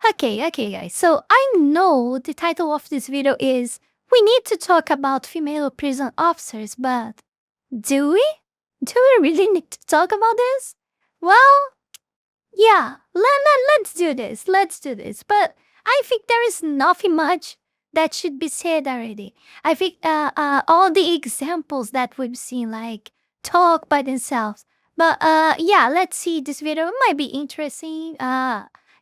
Okay, guys. So I know the title of this video is "We need to talk about female prison officers," but do we? Do we really need to talk about this? Well, yeah, let's do this. Let's do this. But I think there is nothing much that should be said already. I think all the examples that we've seen like talk by themselves. But yeah, let's see. This video might be interesting.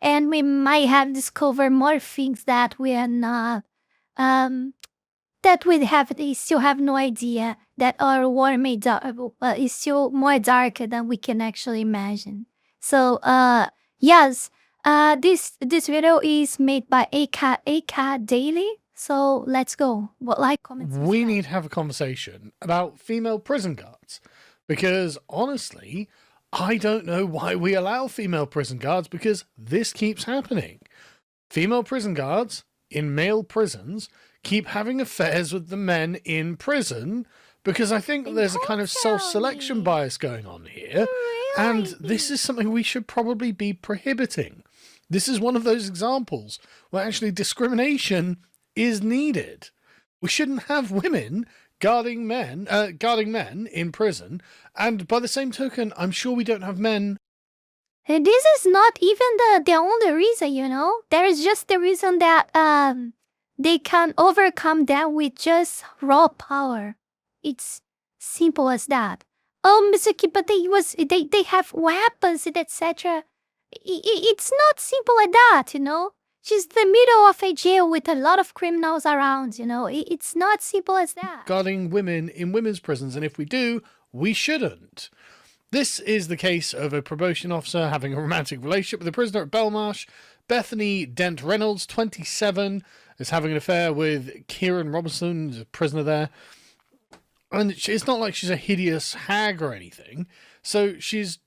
And we might have discovered more things that we are not that we still have no idea, that our world is still more darker than we can actually imagine. So yes, this video is made by AK Daily. So let's go. What like comments? We need to have a conversation about female prison guards, because honestly, I don't know why we allow female prison guards, because this keeps happening. Female prison guards in male prisons keep having affairs with the men in prison, because I think there's a kind of self-selection bias going on here. And this is something we should probably be prohibiting. This is one of those examples where actually discrimination is needed. We shouldn't have women guarding men in prison, and by the same token, I'm sure we don't have men. And this is not even the only reason, you know. There is just the reason that they can overcome that with just raw power. It's simple as that. Oh, Mizuki, but they have weapons, etc. It's not simple like that, you know. She's the middle of a jail with a lot of criminals around, you know. It's not simple as that. Guarding women in women's prisons, and if we do, we shouldn't. This is the case of a probation officer having a romantic relationship with a prisoner at Belmarsh. Bethany Dent Reynolds, 27, is having an affair with Kieran Robinson, who's a prisoner there. And it's not like she's a hideous hag or anything. So she's...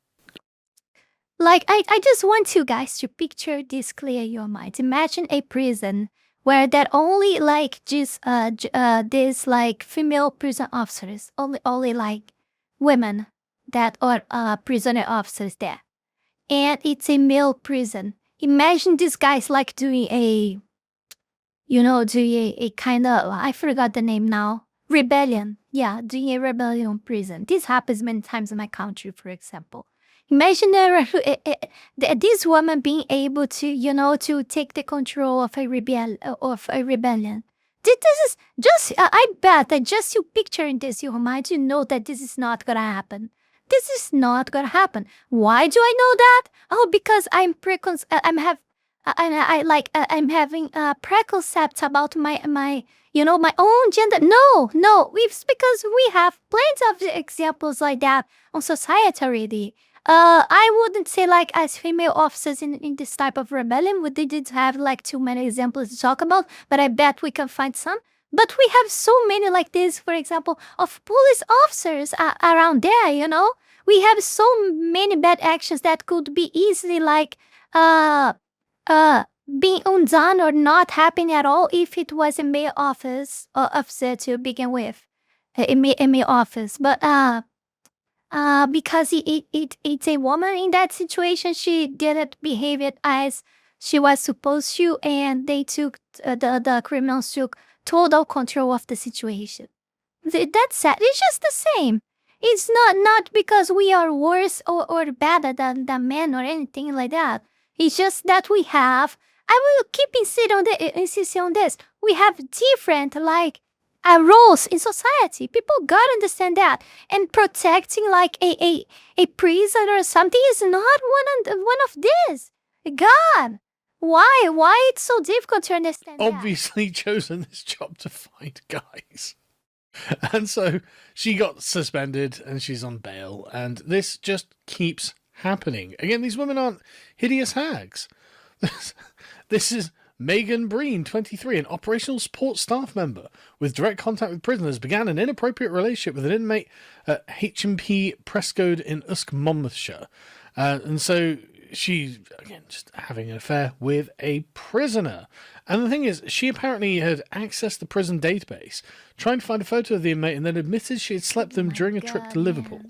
Like, I just want you guys to picture this clear in your mind. Imagine a prison where that only like just this like female prison officers, only like women that are prisoner officers there. And it's a male prison. Imagine these guys like doing a, you know, doing a kind of, I forgot the name now, rebellion. Yeah, doing a rebellion prison. This happens many times in my country, for example. Imagine this woman being able to, you know, to take the control of a rebellion. This is just, I bet that just you picturing this, you might know that this is not gonna happen. This is not gonna happen. Why do I know that? Oh, because I'm having preconcepts about my you know, my own gender. No, it's because we have plenty of examples like that on society already. I wouldn't say like as female officers in this type of rebellion, we didn't have like too many examples to talk about, but I bet we can find some. But we have so many like this, for example, of police officers around there, you know? We have so many bad actions that could be easily like being undone or not happening at all if it was a male officer to begin with. A male office. But because it's a woman in that situation, she didn't behave it as she was supposed to, and they took the criminals took total control of the situation. That's sad. It's just the same. It's not because we are worse or better than men or anything like that. It's just that we have. I will keep insisting on this. We have different like roles in society. People gotta understand that, and protecting like a prisoner or something is not one of this. God, why it's so difficult to understand? Obviously chosen this job to fight guys, and so she got suspended and she's on bail, and this just keeps happening. Again, these women aren't hideous hags. This is Megan Breen, 23, an operational support staff member with direct contact with prisoners, began an inappropriate relationship with an inmate at HMP Prescode in Usk, Monmouthshire. And so she's, again, just having an affair with a prisoner. And the thing is, she apparently had accessed the prison database, trying to find a photo of the inmate, and then admitted she had slept with them during a trip to Liverpool.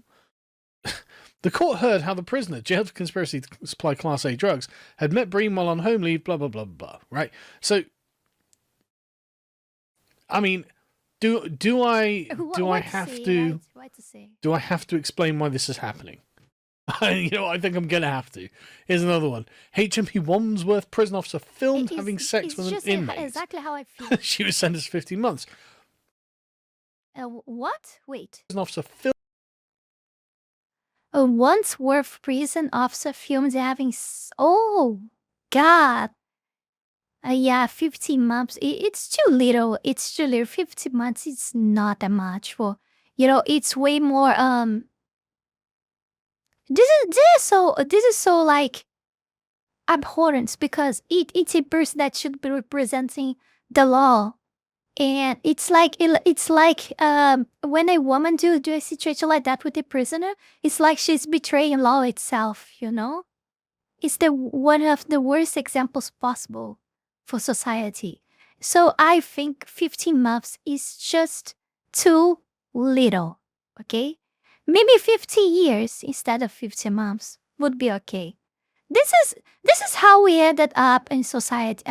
The court heard how the prisoner, jailed for conspiracy to supply Class A drugs, had met Breen while on home leave, blah, blah, blah, blah, right? So, I mean, do I have to explain why this is happening? You know, I think I'm going to have to. Here's another one. HMP Wandsworth prison officer filmed having sex with an inmate. Exactly how I feel. She was sentenced to 15 months. What? Wait. Prison officer filmed. A Wandsworth prison officer filmed having... Oh, God. Yeah, 15 months. It's too little. It's too little. 15 months is not that much for... You know, it's way more... This is so like abhorrent because it's a person that should be representing the law, and it's like when a woman do a situation like that with a prisoner, it's like she's betraying law itself. You know, it's one of the worst examples possible for society. So I think 15 months is just too little. Okay. Maybe 50 years instead of 50 months would be okay. This is how we ended up in society,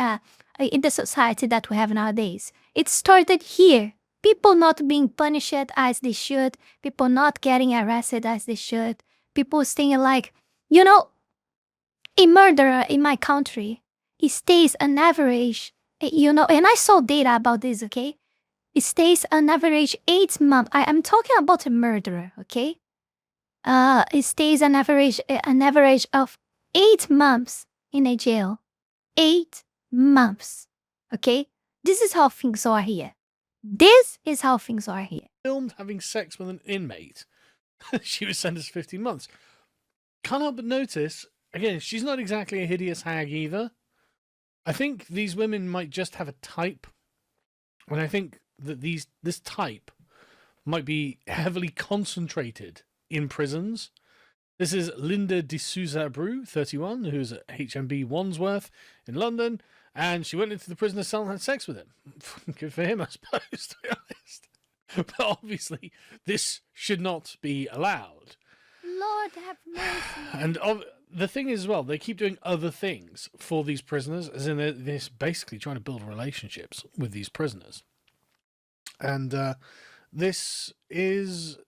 in the society that we have nowadays. It started here. People not being punished as they should. People not getting arrested as they should. People staying like, you know, a murderer in my country, he stays on average, you know, and I saw data about this, okay? It stays on average 8 months. I'm talking about a murderer, okay? It stays an average of 8 months in a jail. 8 months, okay? This is how things are here. This is how things are here. Filmed having sex with an inmate. She was sentenced to 15 months. Can't help but notice, again, she's not exactly a hideous hag either. I think these women might just have a type. And I think that this type might be heavily concentrated in prisons. This is Linda D'Souza Brew, 31, who's at HMB Wandsworth in London, and she went into the prisoner's cell and had sex with him. Good for him, I suppose, to be honest. But obviously, this should not be allowed. Lord have mercy. And the thing is, as well, they keep doing other things for these prisoners, as in they're basically trying to build relationships with these prisoners. And this is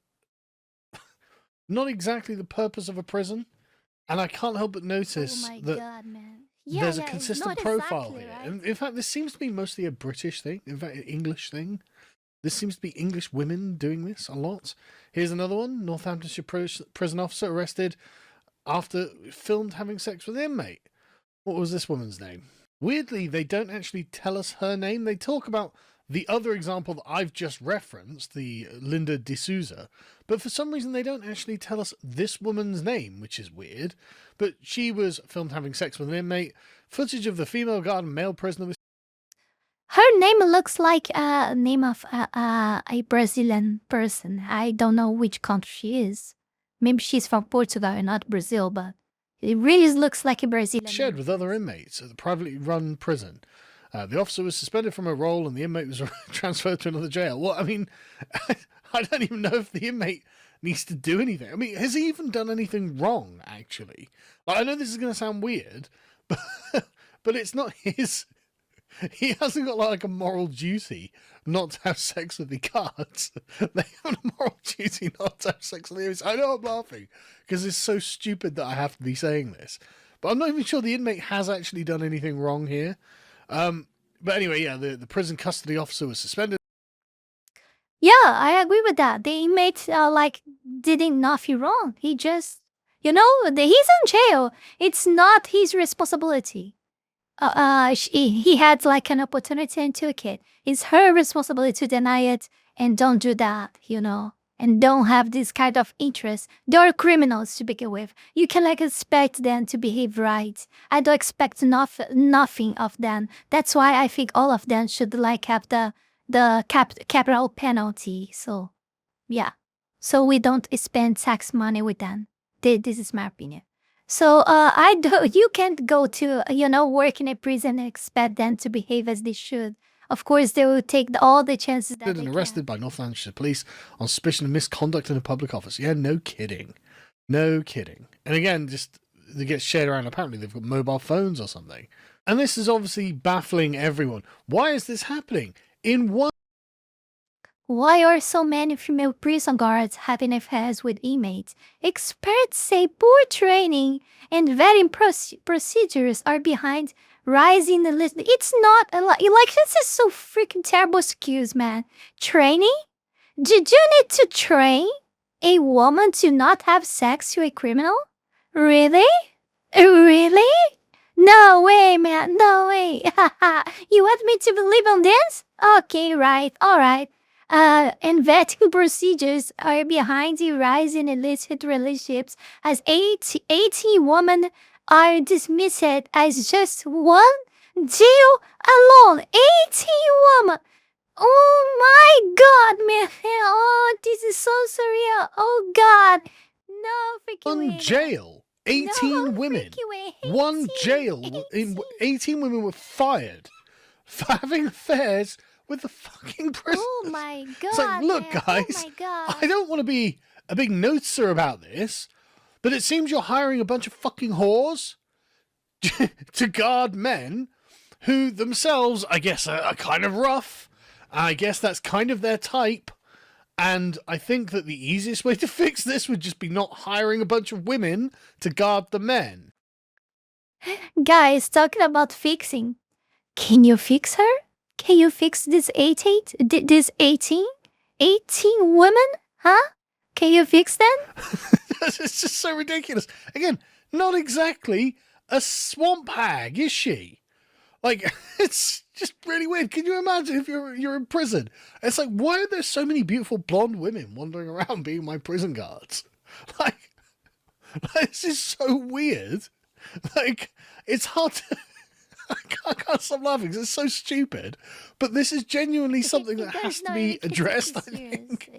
not exactly the purpose of a prison. And I can't help but notice God, man. Yeah, there's a consistent profile exactly here. right. And in fact, this seems to be mostly a British thing. In fact, an English thing. This seems to be English women doing this a lot. Here's another one. Northamptonshire prison officer arrested after filmed having sex with an inmate. What was this woman's name? Weirdly, they don't actually tell us her name. They talk about the other example that I've just referenced, the Linda D'Souza, but for some reason they don't actually tell us this woman's name, which is weird. But she was filmed having sex with an inmate. Footage of the female guard and male prisoner was... Her name looks like a name of a Brazilian person. I don't know which country she is. Maybe she's from Portugal and not Brazil, but it really looks like a Brazilian. Shared with other inmates at the privately run prison. The officer was suspended from her role and the inmate was transferred to another jail. Well, I mean, I don't even know if the inmate needs to do anything. I mean, has he even done anything wrong, actually? Like, I know this is going to sound weird, but it's not his... He hasn't got like a moral duty not to have sex with the guards. They have a moral duty not to have sex with the inmates. I know I'm laughing because it's so stupid that I have to be saying this. But I'm not even sure the inmate has actually done anything wrong here. But anyway, yeah, the prison custody officer was suspended. Yeah, I agree with that. The inmate didn't nothing wrong. He just, he's in jail. It's not his responsibility. He had like an opportunity and took it. It's her responsibility to deny it and don't do that, and don't have this kind of interest. They are criminals to begin with. You can expect them to behave right. I don't expect nothing of them. That's why I think all of them should have the capital penalty. So, yeah. So we don't spend tax money with them. This is my opinion. So you can't go to, work in a prison and expect them to behave as they should. Of course, they will take all the chances that they can. Arrested by Northamptonshire police on suspicion of misconduct in a public office. Yeah, no kidding. No kidding. And again, just they get shared around. Apparently, they've got mobile phones or something. And this is obviously baffling everyone. Why is this happening? In one. Why are so many female prison guards having affairs with inmates? Experts say poor training and vetting procedures are behind rising the list. It's not a lot. Like, this is so freaking terrible excuse, man. Training? Did you need to train a woman to not have sex to a criminal? Really? Really? No way, man. No way. You want me to believe on this? Okay, right. All right. And vetting procedures are behind the rise in illicit relationships as 18 women are dismissed as just one deal alone. 18 women! Oh my god, man. Oh, this is so surreal. Oh god. No freaking way. One jail. 18 women. One jail. 18 women were fired for having affairs with the fucking prisoners. Oh my god. It's like, look, man. guys, Oh my god. I don't want to be a big noticer about this, but it seems you're hiring a bunch of fucking whores to guard men who themselves, I guess, are kind of rough. I guess that's kind of their type. And I think that the easiest way to fix this would just be not hiring a bunch of women to guard the men. Guys, talking about fixing. Can you fix her? Can you fix this 18 women? Huh? Can you fix them? It's just so ridiculous. Again, not exactly a swamp hag, is she? Like, it's just really weird. Can you imagine if you're in prison? It's like, why are there so many beautiful blonde women wandering around being my prison guards? Like this is so weird. Like, it's hard to... I can't stop laughing because it's so stupid. But this is genuinely something that has to be addressed, I think.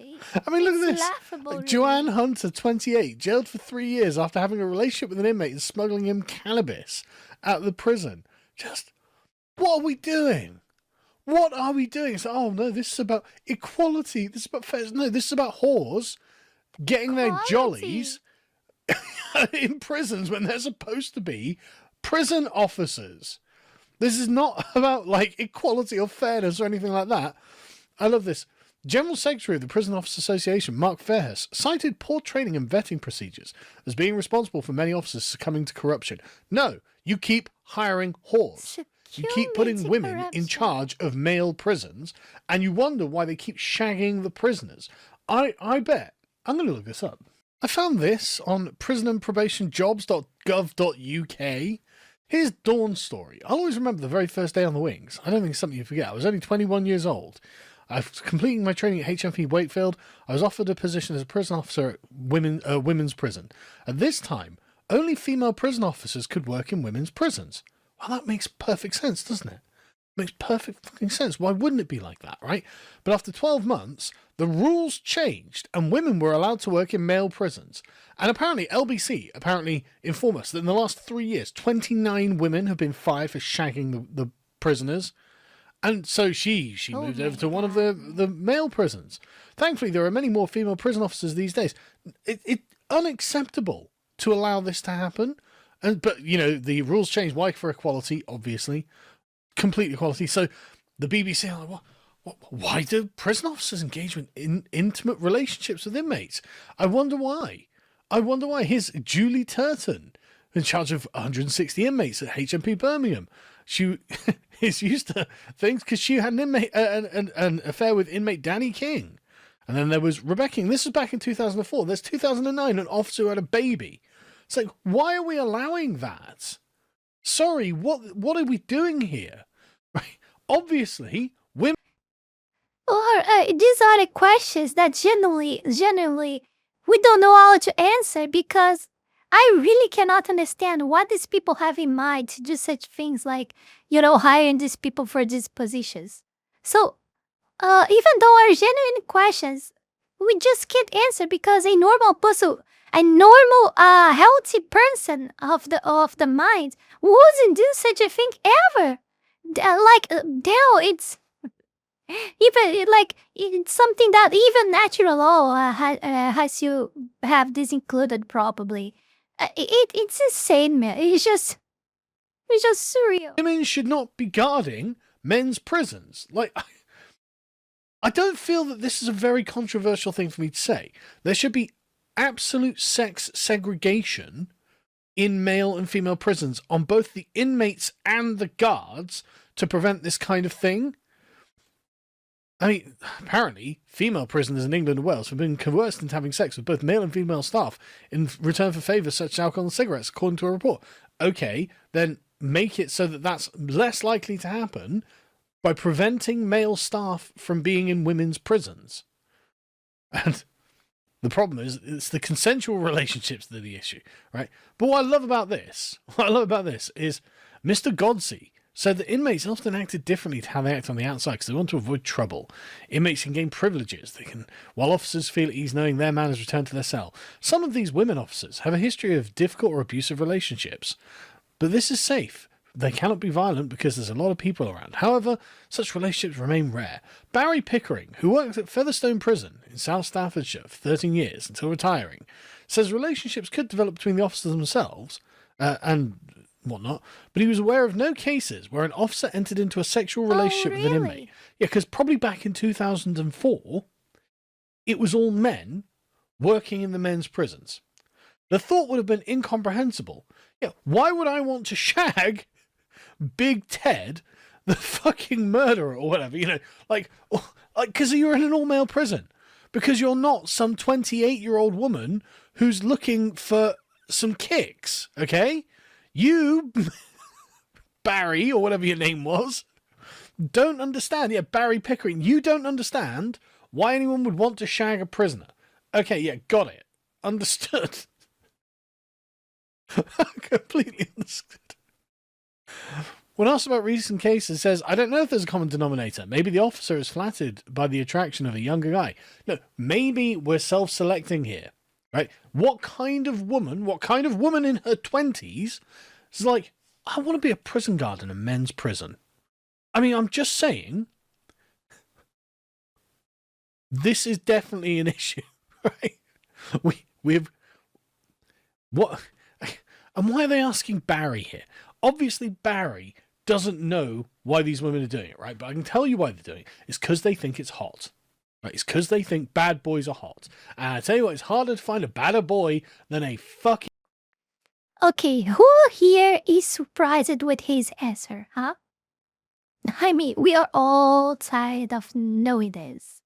I mean, look at this. Really. Joanne Hunter, 28, jailed for 3 years after having a relationship with an inmate and smuggling him cannabis out of the prison. Just, what are we doing? What are we doing? It's like, oh no, this is about equality. This is about fairness. No, this is about whores getting their jollies in prisons when they're supposed to be prison officers. This is not about, like, equality or fairness or anything like that. I love this. General Secretary of the Prison Officers Association, Mark Fairhurst, cited poor training and vetting procedures as being responsible for many officers succumbing to corruption. No, you keep hiring whores. You keep putting women in charge of male prisons, and you wonder why they keep shagging the prisoners. I bet. I'm going to look this up. I found this on prisonandprobationjobs.gov.uk. Here's Dawn's story. I'll always remember the very first day on the wings. I don't think it's something you forget. I was only 21 years old. I was completing my training at HMP Wakefield. I was offered a position as a prison officer at women's prison. At this time, only female prison officers could work in women's prisons. Well, that makes perfect sense, doesn't it? Makes perfect fucking sense. Why wouldn't it be like that, right? But after 12 months, the rules changed and women were allowed to work in male prisons. And apparently, LBC informed us that in the last 3 years, 29 women have been fired for shagging the prisoners. And so she moved over to one of the male prisons. Thankfully, there are many more female prison officers these days. It's unacceptable to allow this to happen. But, you know, the rules changed. Why? For equality, obviously. Complete equality. So the BBC are like, why do prison officers engage in intimate relationships with inmates? I wonder why. Here's Julie Turton, in charge of 160 inmates at HMP Birmingham. She is used to things because she had an affair with inmate Danny King. And then there was Rebecca King. This was back in 2004. There's 2009, an officer who had a baby. It's like, why are we allowing that? Sorry, what are we doing here? Right? Obviously, women... Or these are the questions that generally, we don't know how to answer because I really cannot understand what these people have in mind to do such things like, you know, hiring these people for these positions. So, even though our genuine questions, we just can't answer because a normal person, a normal, healthy person of the mind wouldn't do such a thing ever. It's Even like it's something that even natural law has you have this included probably. It's insane, man. It's just surreal. Women should not be guarding men's prisons. Like, I don't feel that this is a very controversial thing for me to say. There should be absolute sex segregation in male and female prisons on both the inmates and the guards to prevent this kind of thing. I mean, apparently, female prisoners in England and Wales have been coerced into having sex with both male and female staff in return for favours such as alcohol and cigarettes, according to a report. Okay, then make it so that that's less likely to happen by preventing male staff from being in women's prisons. And the problem is, it's the consensual relationships that are the issue, right? But what I love about this is Mr. Godsey said that inmates often acted differently to how they act on the outside because they want to avoid trouble. Inmates can gain privileges, while officers feel at ease knowing their man has returned to their cell. Some of these women officers have a history of difficult or abusive relationships, but this is safe. They cannot be violent because there's a lot of people around. However, such relationships remain rare. Barry Pickering, who worked at Featherstone Prison in South Staffordshire for 13 years until retiring, says relationships could develop between the officers themselves and whatnot, but he was aware of no cases where an officer entered into a sexual relationship with an inmate. Yeah, because probably back in 2004, it was all men working in the men's prisons. The thought would have been incomprehensible. Yeah, why would I want to shag Big Ted, the fucking murderer or whatever, like, because you're in an all-male prison. Because you're not some 28-year-old woman who's looking for some kicks, okay? You, Barry, or whatever your name was, don't understand. Yeah, Barry Pickering, you don't understand why anyone would want to shag a prisoner. Okay, yeah, got it. Understood. Completely understood. When asked about recent cases, says, I don't know if there's a common denominator. Maybe the officer is flattered by the attraction of a younger guy. No, maybe we're self-selecting here, right? What kind of woman in her 20s is like, I want to be a prison guard in a men's prison? I mean, I'm just saying, this is definitely an issue, right? We've what? And why are they asking Barry here? Obviously, Barry doesn't know why these women are doing it, right? But I can tell you why they're doing it. It's because they think it's hot. Right? It's because they think bad boys are hot. And I tell you what, it's harder to find a badder boy than a fucking... Okay, who here is surprised with his answer, huh? I mean, we are all tired of knowing this.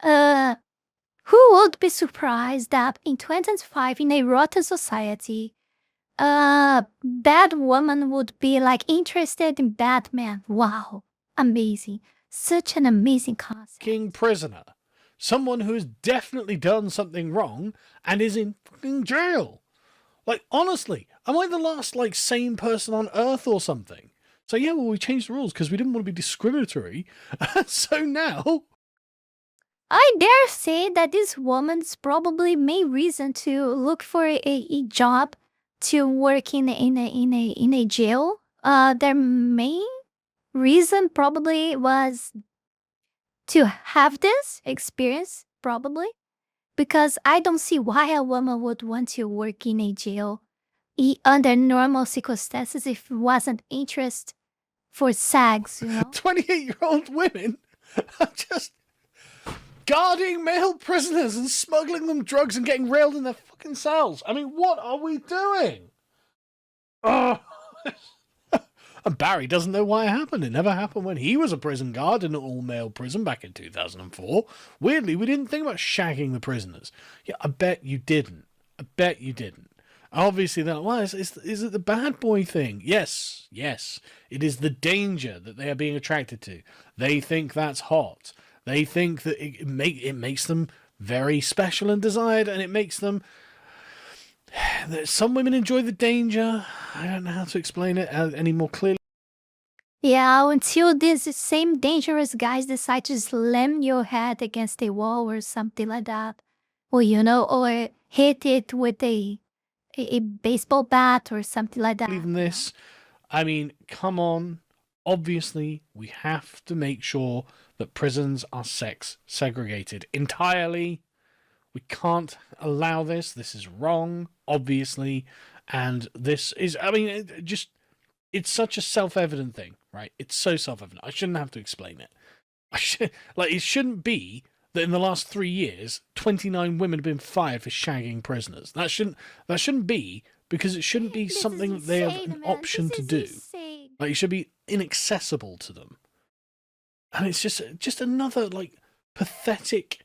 Who would be surprised that in 2005, in a rotten society, a bad woman would be like interested in bad men? Wow, amazing. Such an amazing concept. King prisoner. Someone who has definitely done something wrong and is in fucking jail. Like, honestly, am I the last, like, sane person on Earth or something? So, yeah, well, we changed the rules because we didn't want to be discriminatory. So now... I dare say that this woman's probably main reason to look for a job to work in a jail. Their main reason probably was to have this experience, probably, because I don't see why a woman would want to work in a jail under normal circumstances if it wasn't interest for sex, 28-year-old women are just guarding male prisoners and smuggling them drugs and getting railed in their fucking cells. I mean, what are we doing? Oh. And Barry doesn't know why it happened. It never happened when he was a prison guard in an all-male prison back in 2004. Weirdly, we didn't think about shagging the prisoners. Yeah, I bet you didn't. Obviously, is it the bad boy thing? Yes. It is the danger that they are being attracted to. They think that's hot. They think that it makes them very special and desired, and it makes them... Some women enjoy the danger. I don't know how to explain it any more clearly. Yeah, until these same dangerous guys decide to slam your head against a wall or something like that. Or, or hit it with a baseball bat or something like that. Even this, I mean, come on. Obviously, we have to make sure that prisons are sex segregated entirely. We can't allow this. This is wrong, obviously. And this is, I mean, it's such a self-evident thing, right? It's so self-evident. I shouldn't have to explain it. It shouldn't be that in the last 3 years, 29 women have been fired for shagging prisoners. That shouldn't be, because it shouldn't be something that they have an option to do. Like, it should be inaccessible to them. And it's just another, like, pathetic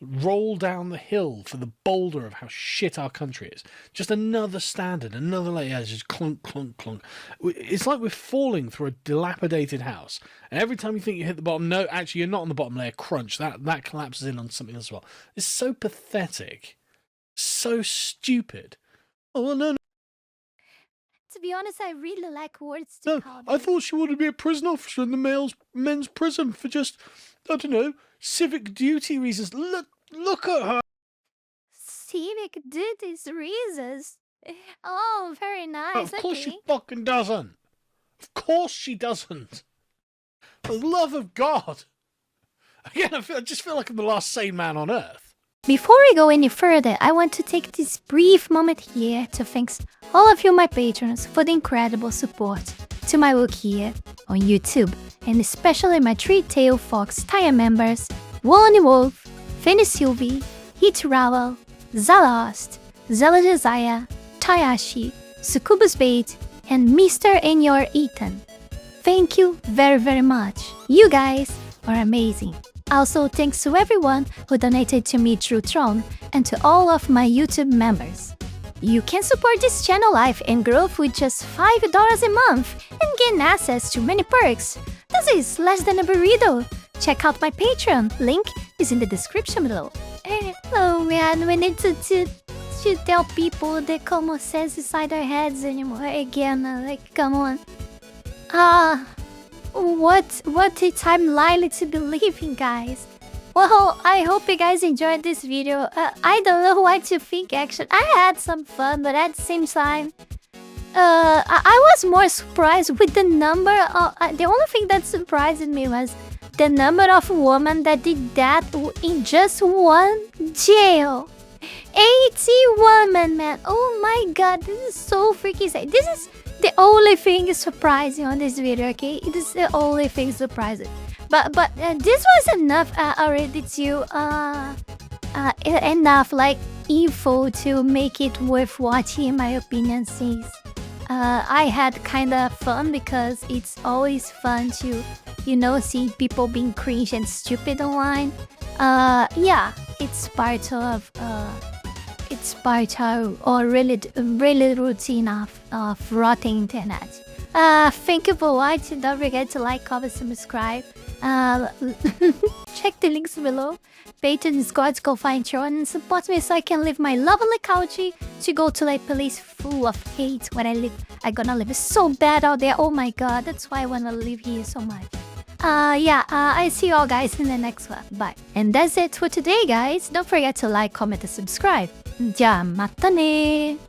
roll down the hill for the boulder of how shit our country is. Just another standard, another layer, just clunk, clunk, clunk. It's like we're falling through a dilapidated house, and every time you think you hit the bottom, no, actually you're not on the bottom layer, crunch, that collapses in on something as well. It's so pathetic, so stupid. Oh, well, no. To be honest, I really like words to No, call I thought she wanted to be a prison officer in the men's prison for just, I don't know, civic duty reasons. Look at her. Civic duties reasons? Oh, very nice. Of course she fucking doesn't. Of course she doesn't. For the love of God. Again, I just feel like I'm the last sane man on earth. Before we go any further, I want to take this brief moment here to thank all of you, my patrons, for the incredible support to my work here on YouTube, and especially my three-tail fox tier members, Wally Wolf, Fenny Sylvy, Heath Rowell, Zalost, Zalost, Taiashi, SuccubusBait, and Mr. and your Eaton. Thank you very, very much. You guys are amazing. Also, thanks to everyone who donated to me through Tron, and to all of my YouTube members. You can support this channel life and growth with just $5 a month and gain access to many perks. This is less than a burrito. Check out my Patreon, link is in the description below. Oh man, we need to tell people that common sense inside our heads anymore again, like, come on. What a timeline to believe in, guys. Well, I hope you guys enjoyed this video. I don't know what to think, actually. I had some fun, but at the same time, I was more surprised with the number of... the only thing that surprised me was the number of women that did that in just one jail. 80 women, man. Oh my god, this is so freaking sad. This is the only thing surprising on this video, okay? It is the only thing surprising. But this was enough already to enough like info to make it worth watching, in my opinion. Since I had kind of fun, because it's always fun to, you know, see people being cringe and stupid online. Yeah, it's part of or really routine of rotten internet. Thank you for watching. Don't forget to like, comment, subscribe. Check the links below. Patreon, Discord, go find Tron and support me so I can leave my lovely country to go to a place full of hate where I live. I'm gonna live so bad out there. Oh my god, that's why I wanna live here so much. I see you all guys in the next one. Bye. And that's it for today, guys. Don't forget to like, comment, and subscribe. じゃあまたね